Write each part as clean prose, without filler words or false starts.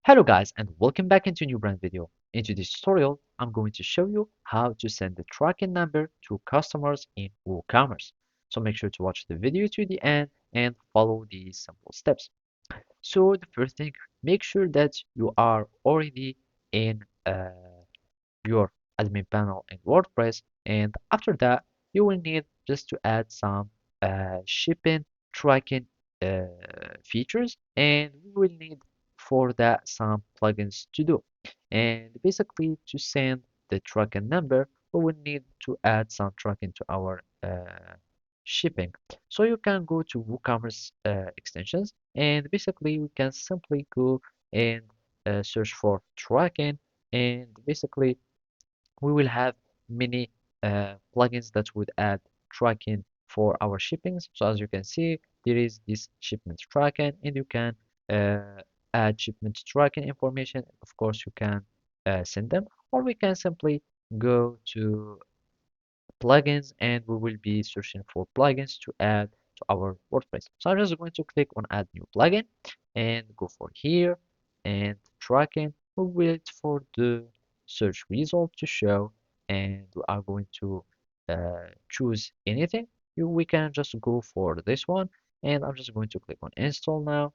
Hello guys and welcome back into a new brand video. In today's tutorial, I'm going to show you how to send the tracking number to customers in WooCommerce. So make sure to watch the video to the end and follow these simple steps. So the first thing, make sure that you are already in your admin panel in WordPress, and after that you will need just to add some shipping tracking uh, features, and we will need for that some plugins to do. And basically to send the tracking number we will need to add some tracking to our shipping. So you can go to WooCommerce extensions, and basically we can simply go and search for tracking, and basically we will have many plugins that would add tracking for our shippings. So as you can see, there is this shipment tracking, and you can add shipment tracking information. Of course, you can send them, or we can simply go to plugins and we will be searching for plugins to add to our WordPress. So I'm just going to click on add new plugin and go for here and tracking. We'll wait for the search result to show, and we are going to choose anything. We can just go for this one, and I'm just going to click on install now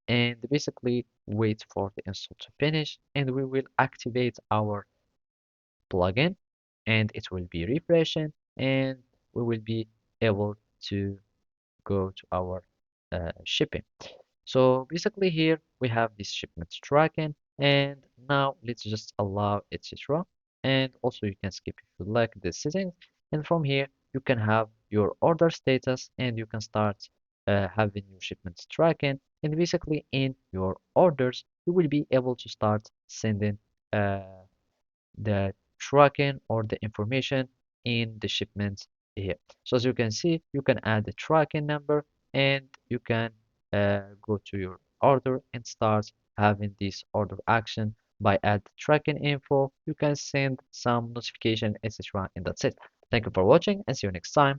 and basically wait for the install to finish, and we will activate our plugin and it will be refreshing, and we will be able to go to our shipping. So basically here we have this shipment tracking, and now let's just allow etc. And also you can skip if you like the settings, and from here you can have your order status and you can start having your shipments tracking, and basically in your orders you will be able to start sending uh, the tracking or the information in the shipments here. So as you can see, you can add the tracking number, and you can go to your order and start having this order action by add tracking info. You can send some notification, etc. And that's it. Thank you for watching and see you next time.